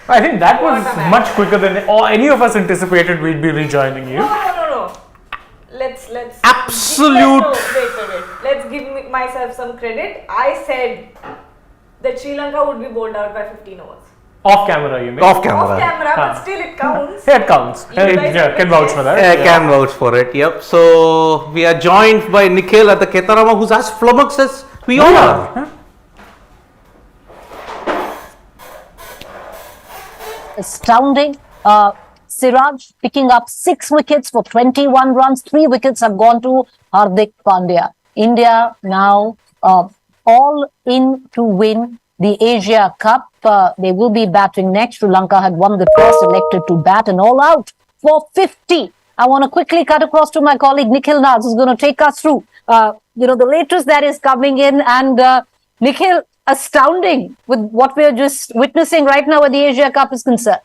I think that was much quicker than any of us anticipated we'd be rejoining you. No. Let's absolute. Wait. Let's give myself some credit. I said that Sri Lanka would be bowled out by 15 overs. Off camera, you mean? Off camera, but still it counts. Yeah, it counts. Can vouch for that. I can vouch for it. Yep. So we are joined by Nikhil at the Ketarama, who's as flummoxed as we all are. Astounding. Siraj picking up 6 wickets for 21 runs. 3 wickets have gone to Hardik Pandya. India now all in to win the Asia Cup. They will be batting next. Sri Lanka had won the toss, elected to bat and all out for 50. I want to quickly cut across to my colleague Nikhil Naz, who's going to take us through the latest that is coming in. And Nikhil, astounding with what we're just witnessing right now where the Asia Cup is concerned.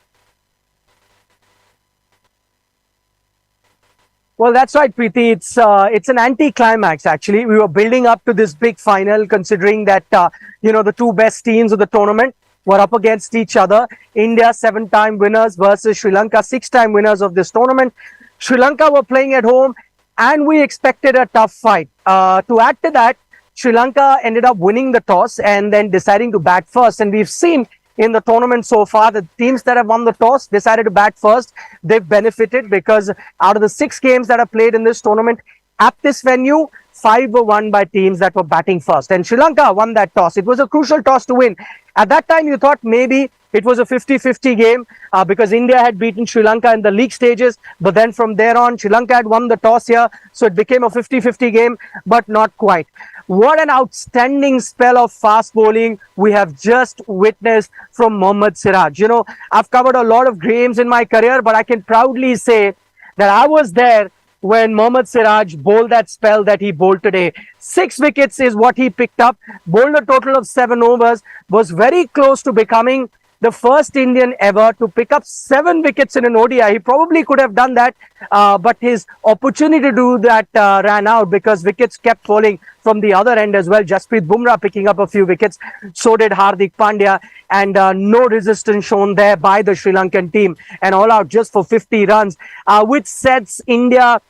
Well, that's right, Preeti. It's an anti-climax, actually. We were building up to this big final, considering that, the two best teams of the tournament were up against each other. India, 7-time winners versus Sri Lanka, 6-time winners of this tournament. Sri Lanka were playing at home, and we expected a tough fight. To add to that, Sri Lanka ended up winning the toss and then deciding to bat first. And we've seen in the tournament so far, the teams that have won the toss decided to bat first. They've benefited because out of the 6 games that are played in this tournament at this venue, 5 were won by teams that were batting first. And Sri Lanka won that toss. It was a crucial toss to win. At that time, you thought maybe it was a 50-50 game because India had beaten Sri Lanka in the league stages. But then from there on, Sri Lanka had won the toss here. So it became a 50-50 game, but not quite. What an outstanding spell of fast bowling we have just witnessed from Mohammad Siraj. I've covered a lot of games in my career, but I can proudly say that I was there when Mohammad Siraj bowled that spell that he bowled today. 6 wickets is what he picked up, bowled a total of 7 overs, was very close to becoming the first Indian ever to pick up 7 wickets in an ODI. He probably could have done that, but his opportunity to do that ran out because wickets kept falling from the other end as well. Jasprit Bumrah picking up a few wickets. So did Hardik Pandya, and no resistance shown there by the Sri Lankan team, and all out just for 50 runs, which sets India.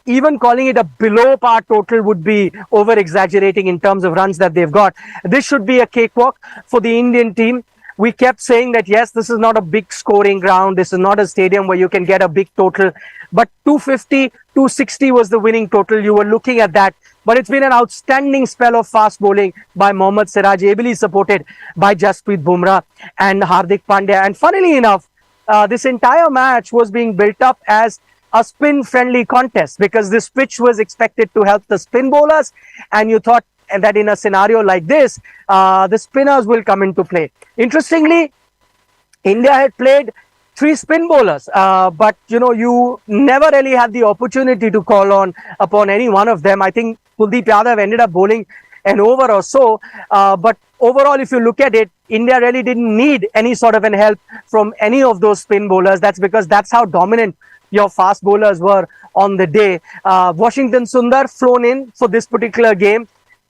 Even calling it a below par total would be over exaggerating in terms of runs that they've got. This should be a cakewalk for the Indian team. We kept saying that, yes, this is not a big scoring ground. This is not a stadium where you can get a big total. But 250, 260 was the winning total. You were looking at that. But it's been an outstanding spell of fast bowling by Mohammad Siraj, ably supported by Jasprit Bumrah and Hardik Pandya. And funnily enough, this entire match was being built up as a spin-friendly contest because this pitch was expected to help the spin bowlers. And you thought that in a scenario like this, the spinners will come into play. Interestingly, India had played 3 spin bowlers, but you never really had the opportunity to call upon any one of them. I think Kuldeep Yadav ended up bowling an over or so, but overall, if you look at it, India really didn't need any sort of an help from any of those spin bowlers. That's because that's how dominant your fast bowlers were on the day. Washington Sundar flown in for this particular game,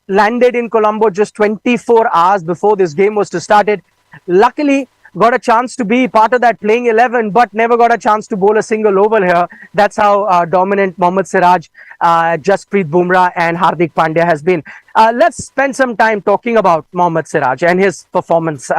landed in Colombo just 24 hours before this game was to start it. Luckily, got a chance to be part of that playing 11, but never got a chance to bowl a single over here. That's how dominant Mohammad Siraj, Jasprit Bumrah and Hardik Pandya has been. Let's spend some time talking about Mohammad Siraj and his performance.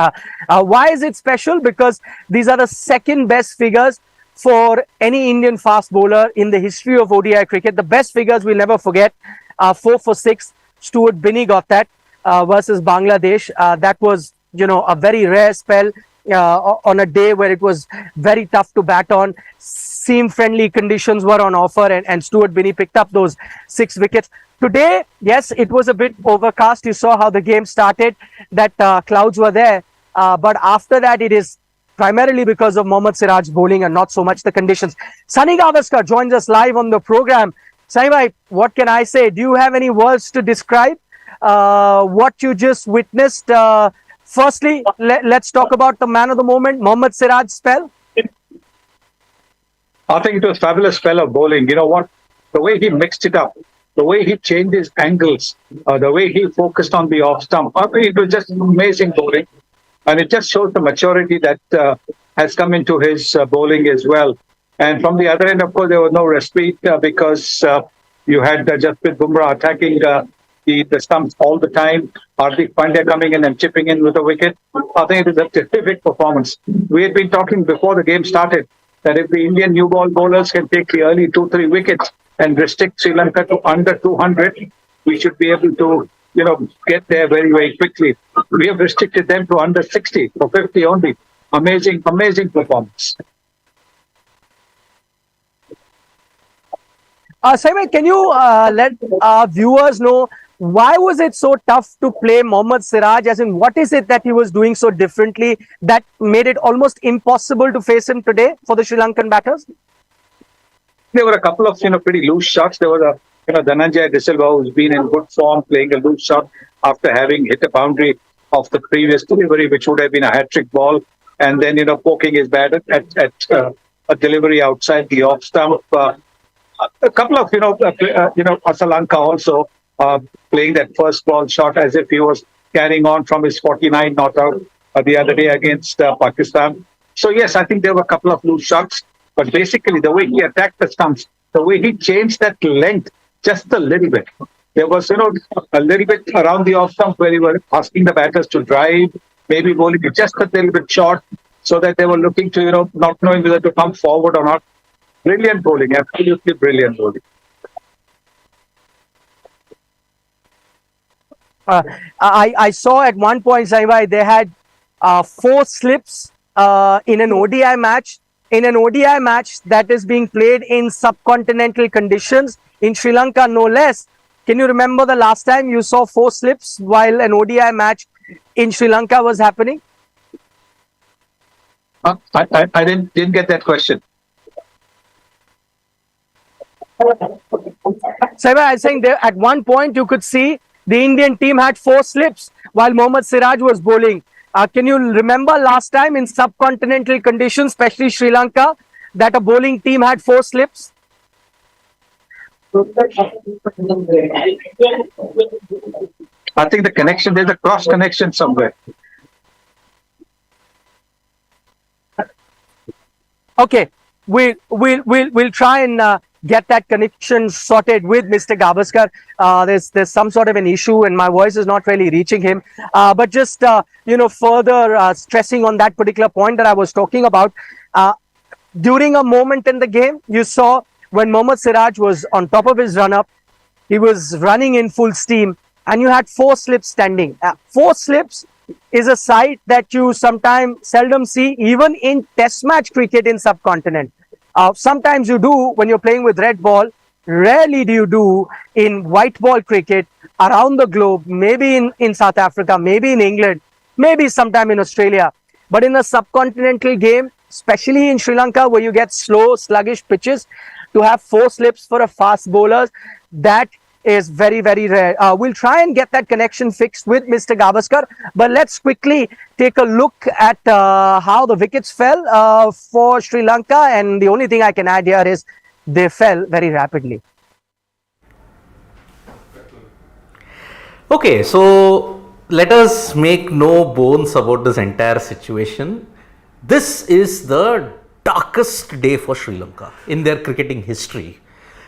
Why is it special? Because these are the second best figures for any Indian fast bowler in the history of ODI cricket. The best figures we'll never forget, 4 for 6. Stuart Binney got that versus Bangladesh. That was, a very rare spell on a day where it was very tough to bat on. Seam-friendly conditions were on offer, and Stuart Binney picked up those 6 wickets. Today, yes, it was a bit overcast. You saw how the game started, that clouds were there. But after that, it is primarily because of Mohammad Siraj bowling and not so much the conditions. Sunil Gavaskar joins us live on the program. Sunil, what can I say? Do you have any words to describe what you just witnessed? Firstly, let's talk about the man of the moment, Mohammad Siraj's spell. I think it was a fabulous spell of bowling. You know what? The way he mixed it up, the way he changed his angles, the way he focused on the off stump. I mean, it was just amazing bowling. And it just shows the maturity that has come into his bowling as well. And from the other end, of course, there was no respite because you had Jasprit Bumrah attacking the stumps all the time. Hardik Pandya coming in and chipping in with a wicket. I think it is a terrific performance. We had been talking before the game started that if the Indian new ball bowlers can take the early 2-3 wickets and restrict Sri Lanka to under 200, we should be able to, get there very, very quickly. We have restricted them to under 60 for 50 only. Amazing performance. Simon, can you let our viewers know why was it so tough to play Mohammad Siraj? As in, what is it that he was doing so differently that made it almost impossible to face him today for the Sri Lankan batters? There were a couple of pretty loose shots. There was a Dhananjaya De Silva who's been in good form playing a loose shot after having hit a boundary of the previous delivery, which would have been a hat-trick ball, and then poking his bat at a delivery outside the off stump. A couple of Asalanka also playing that first ball shot as if he was carrying on from his 49 not out the other day against Pakistan. So yes, I think there were a couple of loose shots, but basically the way he attacked the stumps, the way he changed that length just a little bit. There was a little bit around the off stump where he were asking the batters to drive, maybe bowling it just a little bit short, so that they were looking to not knowing whether to come forward or not. Brilliant bowling, absolutely brilliant bowling. I saw at one point, Saibhai, they had 4 slips in an ODI match. In an ODI match that is being played in subcontinental conditions in Sri Lanka, no less. Can you remember the last time you saw 4 slips while an ODI match in Sri Lanka was happening? I didn't get that question. Saibhai, I was saying there at one point you could see the Indian team had 4 slips while Mohammad Siraj was bowling. Can you remember last time in subcontinental conditions, especially Sri Lanka, that a bowling team had 4 slips? I think the connection, there's a cross connection somewhere. Okay, we'll try and get that connection sorted with Mr. Gavaskar. There's some sort of an issue and my voice is not really reaching him. But just further stressing on that particular point that I was talking about. During a moment in the game, you saw when Mohammad Siraj was on top of his run-up, he was running in full steam, and you had 4 slips standing. 4 slips is a sight that you sometimes seldom see even in test match cricket in subcontinent. Sometimes you do when you're playing with red ball. Rarely do you do in white ball cricket around the globe, maybe in South Africa, maybe in England, maybe sometime in Australia. But in a subcontinental game, especially in Sri Lanka where you get slow, sluggish pitches, to have 4 slips for a fast bowler, that is very, very rare. We'll try and get that connection fixed with Mr. Gavaskar, but let's quickly take a look at how the wickets fell for Sri Lanka, and the only thing I can add here is they fell very rapidly. Okay, so let us make no bones about this entire situation. This is the darkest day for Sri Lanka in their cricketing history.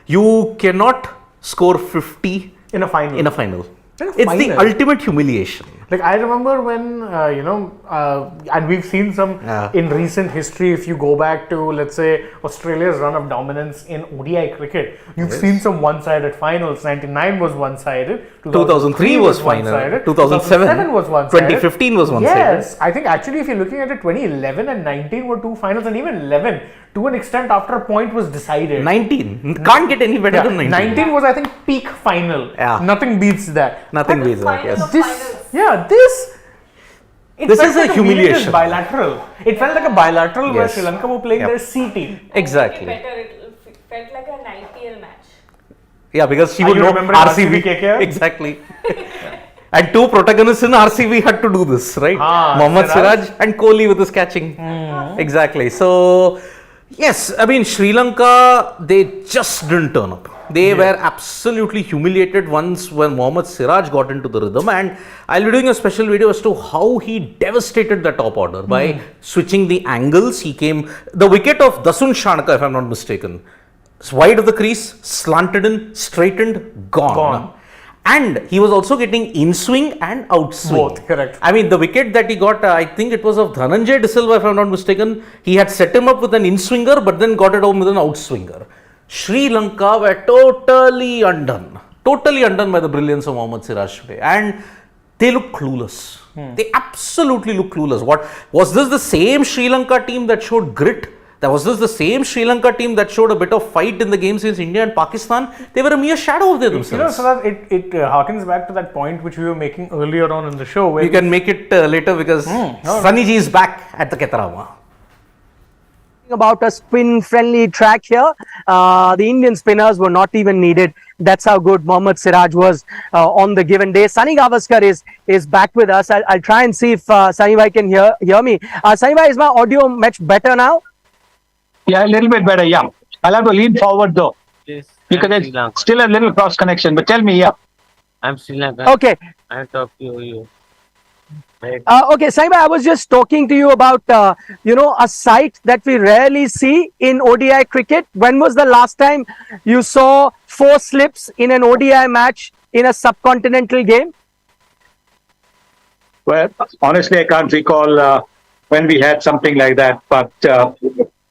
You cannot score 50 in a final. It's the ultimate humiliation. Like I remember when, and we've seen some in recent history, if you go back to, let's say, Australia's run of dominance in ODI cricket, you've seen some one-sided finals. 99 was one-sided, 2003 was final, one-sided, 2007 was one-sided, 2015 was one-sided. Yes, I think actually if you're looking at it, 2011 and 19 were 2 finals, and even 11, to an extent, after a point was decided. 19, can't get any better than 19. 19 was, I think, peak final. Nothing beats that. Nothing beats that, yes. This is a humiliation. Bilateral. It felt like a bilateral where Sri Lanka were playing their C team. Exactly. It felt like an IPL match. Yeah, because she would know RCB. KKR? Exactly. And 2 protagonists in RCB had to do this, right? Mohammad Siraj and Kohli with his catching. Exactly. So, yes, I mean, Sri Lanka, they just didn't turn up. They were absolutely humiliated once when Mohammad Siraj got into the rhythm, and I'll be doing a special video as to how he devastated the top order by switching the angles. He came, the wicket of Dasun Shanaka, if I'm not mistaken, wide of the crease, slanted in, straightened, gone. And he was also getting in swing and out swing. Both, correct. I mean, the wicket that he got, I think it was of Dhananjay De Silva, if I'm not mistaken. He had set him up with an in swinger, but then got it home with an out swinger. Sri Lanka were totally undone by the brilliance of Mohammad Siraj today, and they look clueless. They absolutely look clueless. What was this? The same Sri Lanka team that showed grit? Was this the same Sri Lanka team that showed a bit of fight in the games against India and Pakistan? They were a mere shadow of themselves. You know, so that it harkens back to that point which we were making earlier on in the show. Where you can make it later because Sunny Ji is back at the Ketarama. About a spin-friendly track here, the Indian spinners were not even needed. That's how good Mohammad Siraj was on the given day. Sunil Gavaskar is back with us. I'll try and see if Sunny Bhai can hear me. Sunny Bhai, is my audio much better now? Yeah, a little bit better, yeah. I'll have to lean forward though. Yes, Because I'm Sri there's Lanka. still a little cross connection. But tell me, yeah. I'm Sri Lanka. Okay. I talk to you. Right. Okay, Sunny Bhai, I was just talking to you about, a sight that we rarely see in ODI cricket. When was the last time you saw 4 slips in an ODI match in a subcontinental game? Well, honestly, I can't recall when we had something like that. But,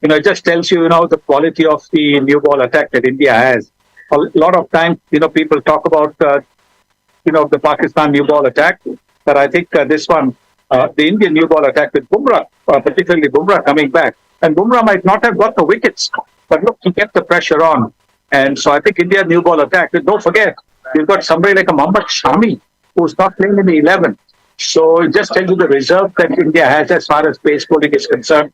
it just tells you, the quality of the new ball attack that India has. A lot of times, people talk about, the Pakistan new ball attack. But I think this one, the Indian new ball attack with Bumrah, particularly Bumrah coming back. And Bumrah might not have got the wickets, but look, he kept the pressure on. And so I think India new ball attack, but don't forget, you've got somebody like a Mohammad Shami, who's not playing in the 11. So it just tells you the reserve that India has as far as pace bowling is concerned.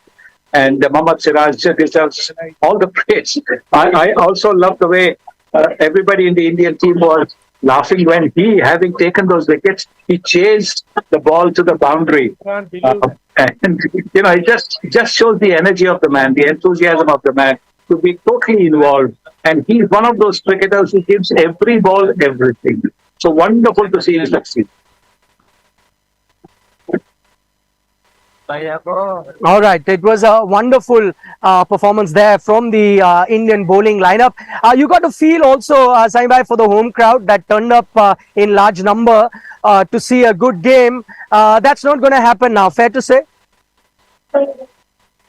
And Mohammad Siraj deserves all the praise. I also love the way everybody in the Indian team was laughing when he, having taken those wickets, he chased the ball to the boundary. And, it just shows the energy of the man, the enthusiasm of the man to be totally involved. And he's one of those cricketers who gives every ball everything. So wonderful to see him succeed. All right, it was a wonderful performance there from the Indian bowling lineup. You got to feel also, Sunny Bhai, for the home crowd that turned up in large number to see a good game. That's not going to happen now, fair to say?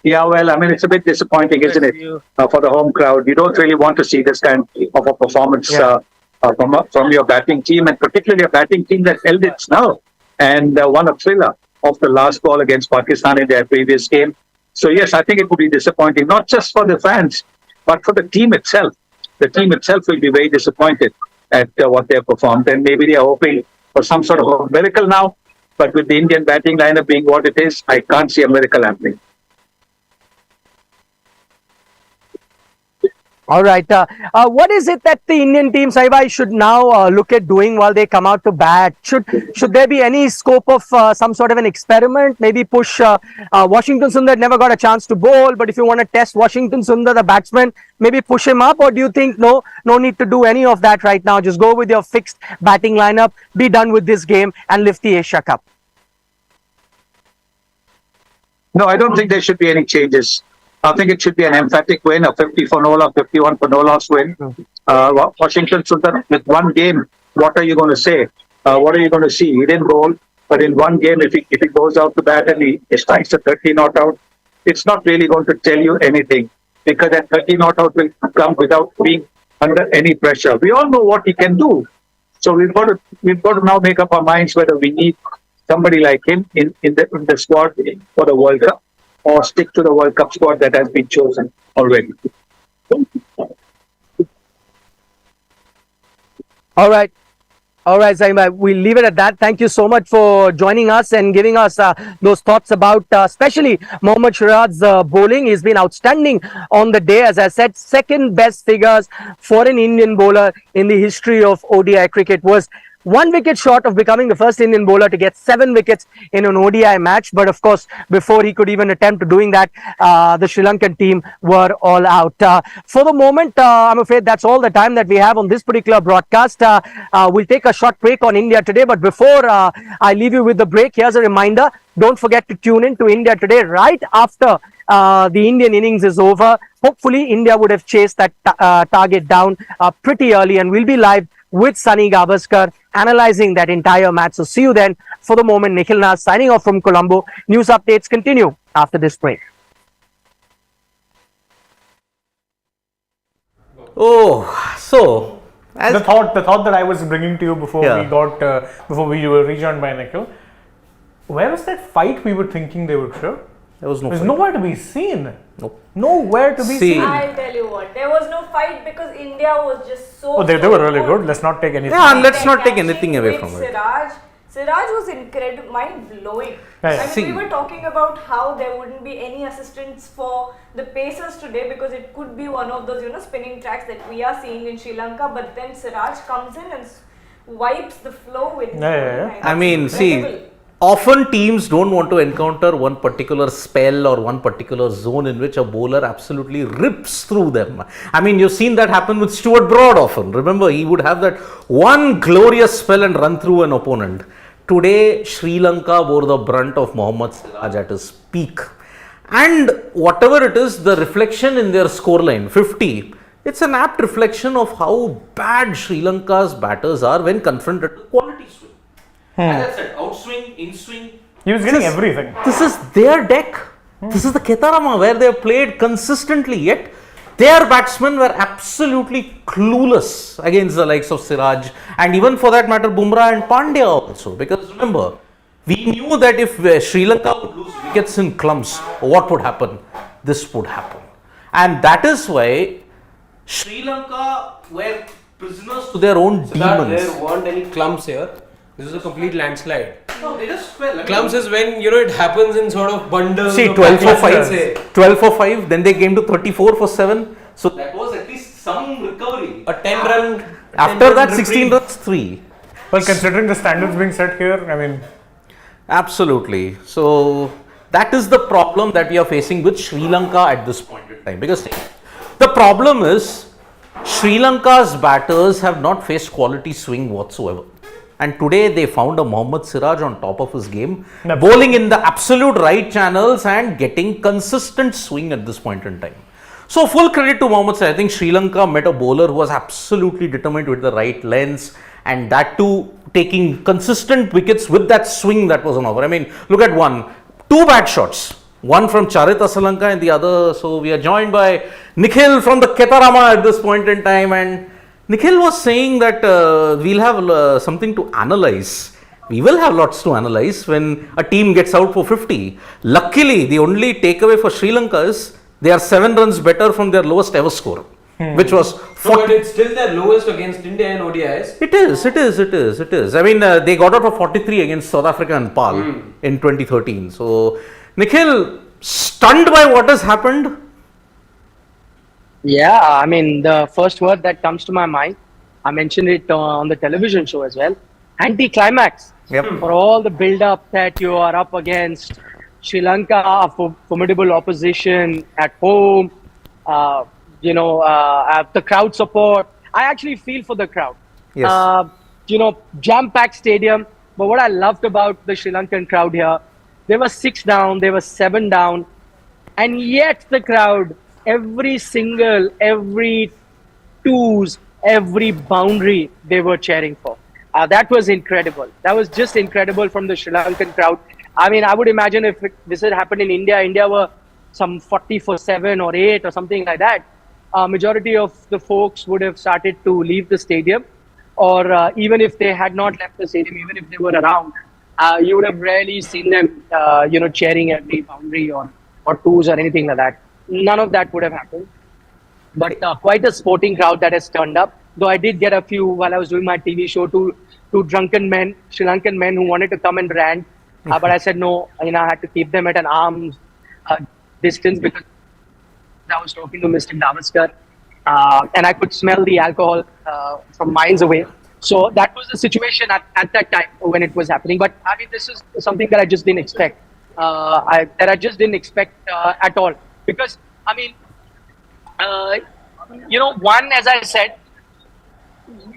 Yeah, well, I mean, it's a bit disappointing, isn't it, for the home crowd? You don't really want to see this kind of a performance from your batting team, and particularly a batting team that held its nerve and won a thriller of the last ball against Pakistan in their previous game. So yes, I think it would be disappointing, not just for the fans, but for the team itself. The team itself will be very disappointed at what they have performed, and maybe they are hoping for some sort of a miracle now. But with the Indian batting lineup being what it is, I can't see a miracle happening. All right. What is it that the Indian team, Sunny Bhai, should now look at doing while they come out to bat? Should there be any scope of some sort of an experiment? Maybe push Washington Sundar never got a chance to bowl, but if you want to test Washington Sundar, the batsman, maybe push him up, or do you think no need to do any of that right now? Just go with your fixed batting lineup, be done with this game, and lift the Asia Cup. No, I don't think there should be any changes. I think it should be an emphatic win, a 50 for no loss, 51 for no loss win. Washington Sundar, with one game, what are you going to say? What are you going to see? He didn't bowl, but in one game, if he goes out to bat and he strikes a 30 not out, it's not really going to tell you anything, because that 30 not out will come without being under any pressure. We all know what he can do. So we've got to now make up our minds whether we need somebody like him in the squad for the World Cup, or stick to the World Cup squad that has been chosen already. All right, Sunny Bhai, we'll leave it at that. Thank you so much for joining us and giving us those thoughts about especially Mohammad Siraj's bowling. He's been outstanding on the day. As I said, second best figures for an Indian bowler in the history of ODI cricket. Was 1 wicket short of becoming the first Indian bowler to get 7 wickets in an ODI match. But of course, before he could even attempt doing that, the Sri Lankan team were all out. For the moment, I'm afraid that's all the time that we have on this particular broadcast. We'll take a short break on India Today. But before I leave you with the break, here's a reminder. Don't forget to tune in to India Today right after the Indian innings is over. Hopefully, India would have chased that target down pretty early, and we'll be live with Sunil Gavaskar analyzing that entire match. So see you then. For the moment, Nikhil Naz signing off from Colombo. News updates continue after this break. Oh, so The thought that I was bringing to you before we were rejoined by Nikhil. Where was that fight we were thinking they would show? there was no There's fight. nowhere to be seen. Nope. Nowhere to be See. seen. I'll tell you what, there was no fight because India was just so. Oh, they were really good. Let's not take anything. Yeah, and let's not take Catching anything away with from it. Siraj was incredible, mind blowing. Yeah. I mean, we were talking about how there wouldn't be any assistance for the pacers today because it could be one of those, spinning tracks that we are seeing in Sri Lanka. But then Siraj comes in and wipes the flow with. Yeah. I mean, see, often teams don't want to encounter one particular spell or one particular zone in which a bowler absolutely rips through them. I mean, you've seen that happen with Stuart Broad often. Remember, he would have that one glorious spell and run through an opponent. Today, Sri Lanka bore the brunt of Mohammad Siraj at his peak. And whatever it is, the reflection in their scoreline, 50, it's an apt reflection of how bad Sri Lanka's batters are when confronted with quality swing. As I said, outswing, in-swing. He was getting everything. This is their deck. This is the Ketarama where they have played consistently, yet their batsmen were absolutely clueless against the likes of Siraj and even for that matter Bumrah and Pandya also. Because remember, we knew that if Sri Lanka would lose wickets in clumps, what would happen? This would happen. And that is why Sri Lanka were prisoners to their own demons. There weren't any clumps here. This is a complete landslide. No, they just fell. Clumps is when it happens in sort of bundles. See, of 12 for packages, 5, say. 12 for 5, then they came to 34 for 7. So that was at least some recovery. A 10 run. After that, 16 runs, 3. Well, considering the standards being set here, I mean, Absolutely. So that is the problem that we are facing with Sri Lanka at this point in time. Because the problem is Sri Lanka's batters have not faced quality swing whatsoever. And today they found a Mohammad Siraj on top of his game, bowling in the absolute right channels and getting consistent swing at this point in time. So full credit to Mohammad Siraj. I think Sri Lanka met a bowler who was absolutely determined with the right lens and that too taking consistent wickets with that swing that was on offer. I mean, look at two bad shots. One from Charit Asalanka and the other. So we are joined by Nikhil from the Ketarama at this point in time, and Nikhil was saying that we'll have something to analyze. We will have lots to analyze when a team gets out for 50. Luckily, the only takeaway for Sri Lanka is they are 7 runs better from their lowest ever score, which was 40. No, but it's still their lowest against India in ODIs. It is. I mean, they got out of 43 against South Africa and Pal in 2013. So, Nikhil, stunned by what has happened? Yeah, I mean, the first word that comes to my mind, I mentioned it on the television show as well, anti-climax. Yep. For all the build-up that you are up against, Sri Lanka, a formidable opposition at home, the crowd support. I actually feel for the crowd. Yes. Jam-packed stadium. But what I loved about the Sri Lankan crowd here, they were 6 down, they were 7 down, and yet the crowd, every twos, every boundary they were cheering for. That was incredible. That was just incredible from the Sri Lankan crowd. I mean, I would imagine if this had happened in India were some 40 for 7 or 8 or something like that. Majority of the folks would have started to leave the stadium, or even if they had not left the stadium, even if they were around, you would have rarely seen them, cheering every boundary or twos or anything like that. None of that would have happened. But quite a sporting crowd that has turned up. Though I did get a few while I was doing my TV show, two drunken men, Sri Lankan men who wanted to come and rant. But I said no, I had to keep them at an arm's distance because I was talking to Mr. Gavaskar and I could smell the alcohol from miles away. So that was the situation at that time when it was happening. But I mean, this is something that I just didn't expect. I just didn't expect at all. Because, I mean, one, as I said,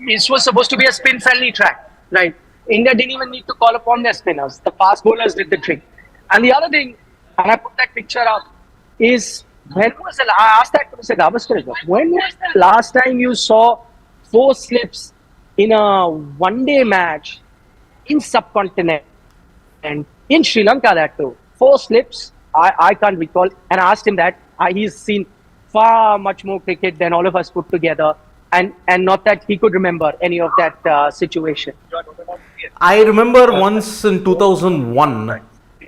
this was supposed to be a spin-friendly track, right? India didn't even need to call upon their spinners. The fast bowlers did the trick. And the other thing, and I put that picture up, is I asked that to Mr. Gavaskar as well. When was the last time you saw 4 slips in a one-day match in subcontinent and in Sri Lanka? That too, 4 slips. I can't recall. And I asked him that. He's seen far much more cricket than all of us put together, and not that he could remember any of that situation. I remember once in 2001,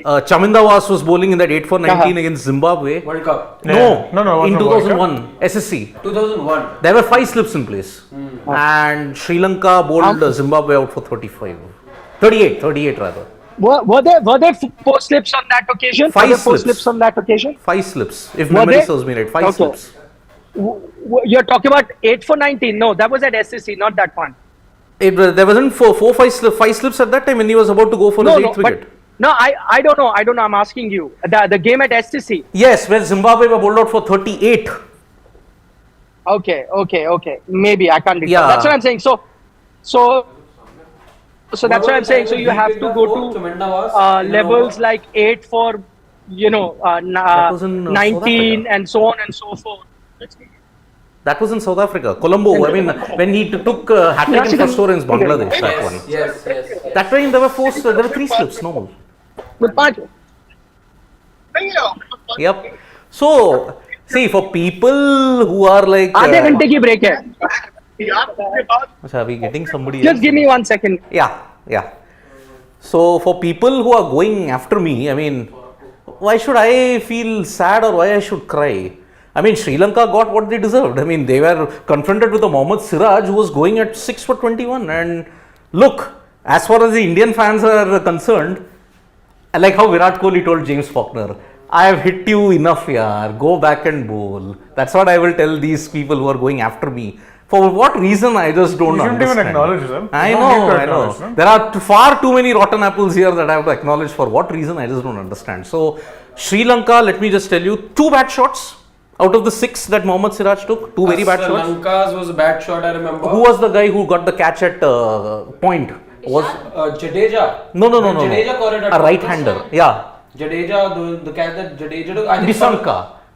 Chamindawaz was bowling in that 8 for 19 against Zimbabwe. World Cup. No, No, in wasn't World Cup. 2001, SSC. 2001. There were 5 slips in place, and Sri Lanka bowled Zimbabwe out for 38 rather. Were there 4 slips on that occasion? 5 Were there 4 slips. slips on that occasion? 5 slips, if Were memory they? serves me right. 5 Okay. slips. You're talking about 8 for 19? No, that was at SSC, not that one. There wasn't 5 slips at that time when he was about to go for his 8th wicket. No, I don't know. I'm asking you. The game at SSC. Yes, when Zimbabwe were bowled out for 38. Okay. Maybe I can't recall. Yeah. That's what I'm saying. So that's what I'm saying. So you have to go to levels like 8 for, was in, 19 and so on and so forth. That was in South Africa, Colombo. I mean, when he took hat-trick in first over in Bangladesh, that one. Yes. That time there were 3 slips, normal. With Pancho. Yep. So, see, for people who are like... आधे घंटे की break है. Are we getting somebody Just else? give me 1 second. Yeah. So, for people who are going after me, I mean, why should I feel sad or why I should cry? I mean, Sri Lanka got what they deserved. I mean, they were confronted with a Mohammad Siraj who was going at 6 for 21. And look, as far as the Indian fans are concerned, like how Virat Kohli told James Faulkner, I have hit you enough, yaar. Go back and bowl. That's what I will tell these people who are going after me. For what reason, I just don't You shouldn't understand. even acknowledge them. I You don't need to know. acknowledge them. There are far too many rotten apples here that I have to acknowledge. For what reason, I just don't understand. So, Sri Lanka, let me just tell you, 2 bad shots out of the 6 that Mohammad Siraj took. 2 very bad shots. Lanka's was a bad shot, I remember. Who was the guy who got the catch at point? Was Jadeja. No. Jadeja caught it at A right-hander. Yeah. Jadeja, the catch that Jadeja took. I think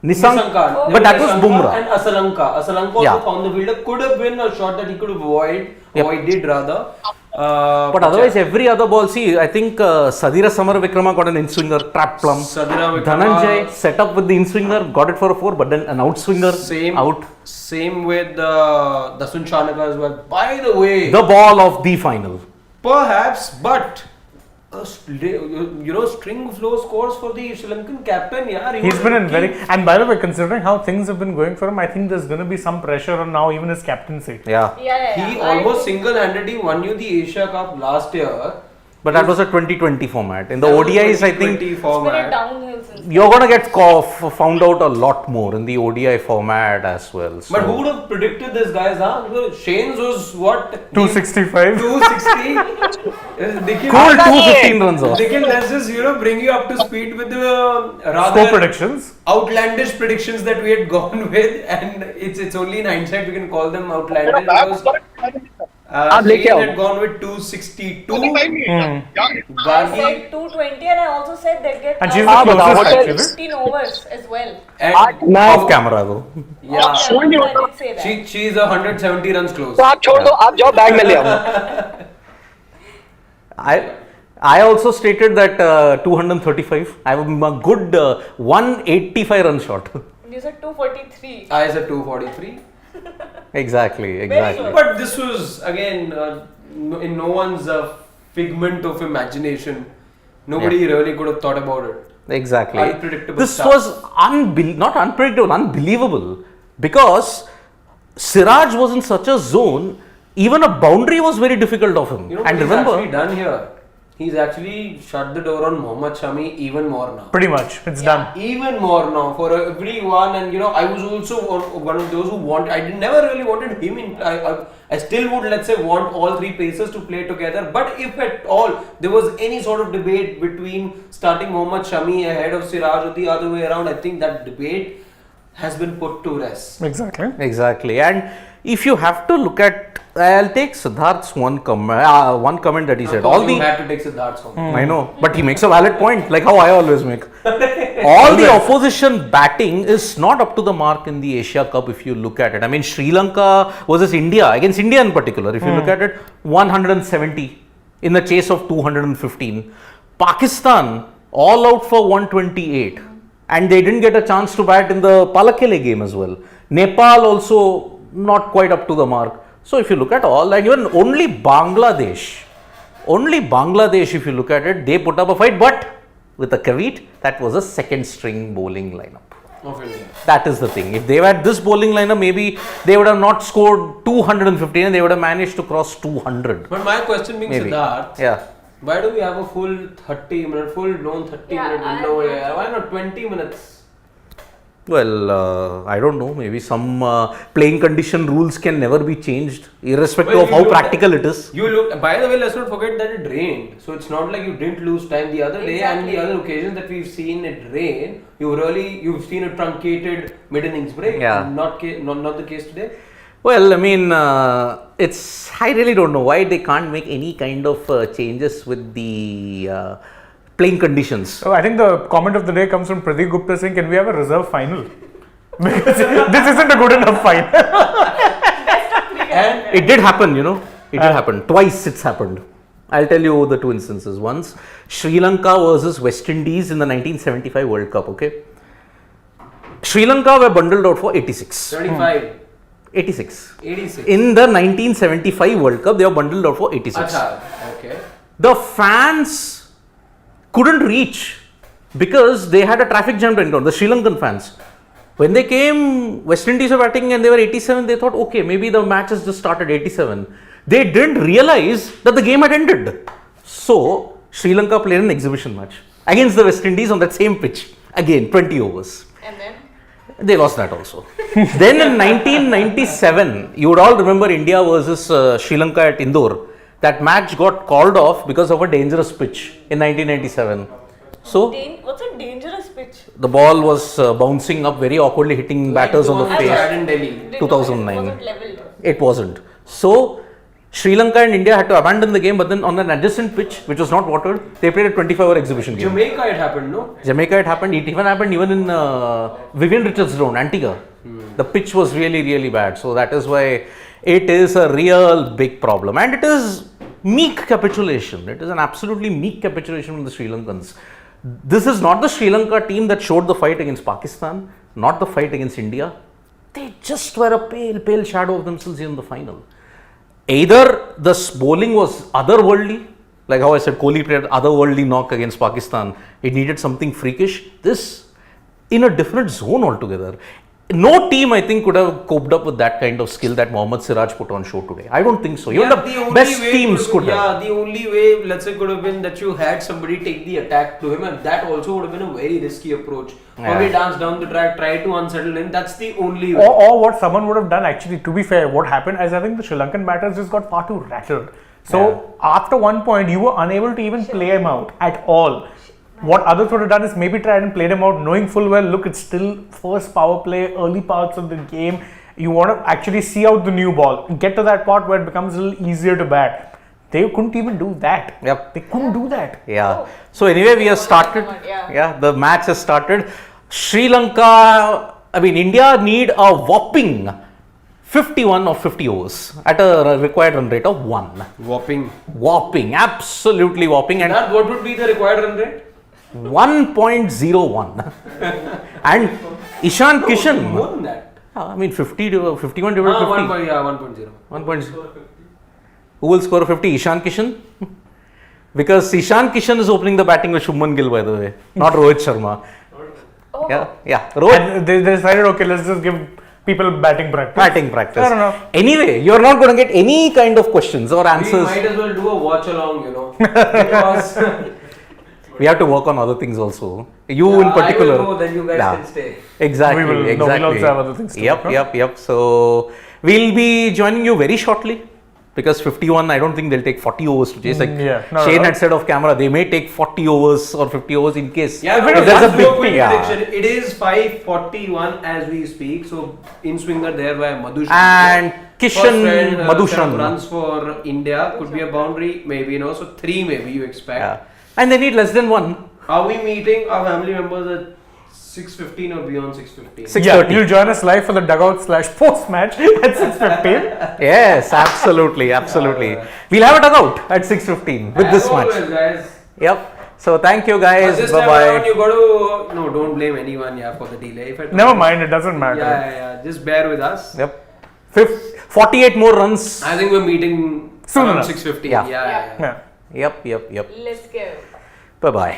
Nisanka. But that was Bumrah. And Asalanka. Asalanka Yeah. also found the fielder. Could have been a shot that he could avoided rather. But otherwise, every other ball, see, I think Sadira Samar Vikrama got an in-swinger, trap plum. Sadira Vikrama. Dhananjay set up with the in-swinger, got it for a 4, but then an out-swinger, out. Same with Dasun Chanaka as well. By the way, The ball of the final. perhaps, but string flow scores for the Sri Lankan captain. He's been in and by the way, considering how things have been going for him, I think there's going to be some pressure on now even his captaincy. Yeah. He almost single-handedly won you the Asia Cup last year. But that was a 2020 format. In the ODIs, I think It's been a downhill since. you're going to get found out a lot more in the ODI format as well. So. But who would have predicted this, guys? Shane's was what? 265. 260. Cool 215 runs off. Nikhil, let's just bring you up to speed with the Score rather predictions. outlandish predictions that we had gone with, and it's only in hindsight we can call them outlandish because Shane had gone with 262. I said 220 and I also said they get And she's the closest actually. 15 overs as well. And Off camera though. yeah, I did say that. she's 170 runs close. तो आप छोड़ दो, आप जाओ bag में ले आओ. I also stated that 235. I have a good 185 run shot. You said 243. I said 243. Exactly. good. But this was again in no one's figment of imagination. Nobody really could have thought about it. Exactly. Unpredictable This stuff. was not unpredictable, unbelievable. Because Siraj was in such a zone, even a boundary was very difficult of him. You know And what he's remember, actually done here? he's actually shut the door on Mohammad Shami even more now. Pretty much, it's done. Even more now for everyone, and I was also one of those who never really wanted him in. I still would, let's say, want all three pacers to play together. But if at all there was any sort of debate between starting Mohammad Shami ahead of Siraj or the other way around, I think that debate has been put to rest. Exactly. And if you have to look at, I'll take Siddharth's one comment that he said. You had to take Siddharth's comment. I know, but he makes a valid point, like how I always make. All the opposition batting is not up to the mark in the Asia Cup if you look at it. I mean, Sri Lanka versus India, against India in particular, if you look at it, 170 in the chase of 215. Pakistan all out for 128. And they didn't get a chance to bat in the Palakele game as well. Nepal also not quite up to the mark. So if you look at all, and even only Bangladesh, if you look at it, they put up a fight, but with a caveat, that was a second string bowling lineup. Of India. That is the thing. If they had this bowling lineup, maybe they would have not scored 215 and they would have managed to cross 200. But my question being, Maybe. Siddharth, Yeah. why do we have a full 30-minute, full known 30-minute window here? Why not 20 minutes? Well, I don't know. Maybe some playing condition rules can never be changed, irrespective of how practical it is. By the way, let's not forget that it rained. So it's not like you didn't lose time the other day, and the other occasions that we've seen it rain, you've seen a truncated mid-innings break. Yeah. Not the case today. Well, I mean, I really don't know why they can't make any kind of changes with the playing conditions. So I think the comment of the day comes from Pradeep Gupta saying, can we have a reserve final? Because this isn't a good enough final. And It did happen, It did happen. Twice it's happened. I'll tell you the two instances. Once, Sri Lanka versus West Indies in the 1975 World Cup, okay? Sri Lanka were bundled out for 86. 75. 86. 86. In the 1975 World Cup, they were bundled out for 86. Okay. The fans couldn't reach because they had a traffic jam going on, the Sri Lankan fans. When they came, West Indies were batting and they were 87, they thought, okay, maybe the match has just started 87. They didn't realize that the game had ended. So, Sri Lanka played an exhibition match against the West Indies on that same pitch. Again, 20 overs. And then? They lost that also. Then in 1997, you would all remember India versus Sri Lanka at Indore. That match got called off because of a dangerous pitch in 1997. So, What's a dangerous pitch? the ball was bouncing up very awkwardly, hitting batters on the Like the one we had face. in Delhi. 2009. It wasn't leveled. It wasn't. So, Sri Lanka and India had to abandon the game, but then on an adjacent pitch, which was not watered, they played a 25-hour exhibition game. Jamaica, it happened, no? Jamaica, it happened. It even happened even in Vivian Richards' ground, Antigua. The pitch was really, really bad. So that is why it is a real big problem. And it is meek capitulation. It is an absolutely meek capitulation from the Sri Lankans. This is not the Sri Lanka team that showed the fight against Pakistan, not the fight against India. They just were a pale, pale shadow of themselves in the final. Either the bowling was otherworldly, like how I said, Kohli played otherworldly knock against Pakistan. It needed something freakish. This in a different zone altogether. No team, I think, could have coped up with that kind of skill that Mohammad Siraj put on show today. I don't think so. Even the best teams could have. Yeah, the only way, let's say, could have been that you had somebody take the attack to him, and that also would have been a very risky approach. Probably dance down the track, try to unsettle him. That's the only way. Or what someone would have done, actually, to be fair, what happened is I think the Sri Lankan batters just got far too rattled. So after one point, you were unable to even play him out at all. What others would have done is maybe try and play them out, knowing full well, look, it's still first power play, early parts of the game. You want to actually see out the new ball, get to that part where it becomes a little easier to bat. They couldn't even do that. Yep. They couldn't do that. Yeah. So anyway, we have started. Yeah. The match has started. Sri Lanka, India need a whopping 51 of 50 overs at a required run rate of 1. Whopping, absolutely whopping. And What would be the required run rate? 1.01. And Ishan Kishan. More than that. 50 to 51 divided by 50. 1.0. 1.0. Who will score 50? Ishan Kishan? Because Ishan Kishan is opening the batting with Shubman Gill, by the way, not Rohit Sharma. Oh. Yeah. Rohit. And they decided, okay, let's just give people batting practice. Batting practice. Fair enough. Anyway, you're not going to get any kind of questions or We answers. might as well do a watch along, you know. Because We have to work on other things also. You Yeah, in particular. I will go, then you guys Yeah. can stay. Exactly. We will- no, we'll exactly. also have other things to Yep, work on. yep. So we'll be joining you very shortly. Because 51, I don't think they'll take 40 overs to chase. Like yeah, not at Shane all. had said off camera, they may take 40 overs or 50 overs in case. Yeah, if but there's a let's do a big quick thing. Yeah. prediction. It is 5:41 as we speak. So in swinger there by Madhushan. And Kishan Madhushan Madhushan. runs for India. Could be a boundary, maybe, you know. So 3 maybe you expect. Yeah. And they need less than 1. Are we meeting our family members at 6:15 or beyond 6:15? 6:30. Yeah, you'll join us live for the dugout / post match at 6:15. Yes, absolutely, absolutely. We'll have a dugout at 6:15 with this As match. always, guys. Yep. So thank you guys. This Bye time around, bye. you got to don't blame anyone, yeah, for the delay. If it Never mind, it doesn't matter. Yeah. Just bear with us. Yep. 48 more runs. I think we're meeting Soon around enough. 6:15. Yeah. Yeah. Yeah. Yep. Let's go. Bye bye.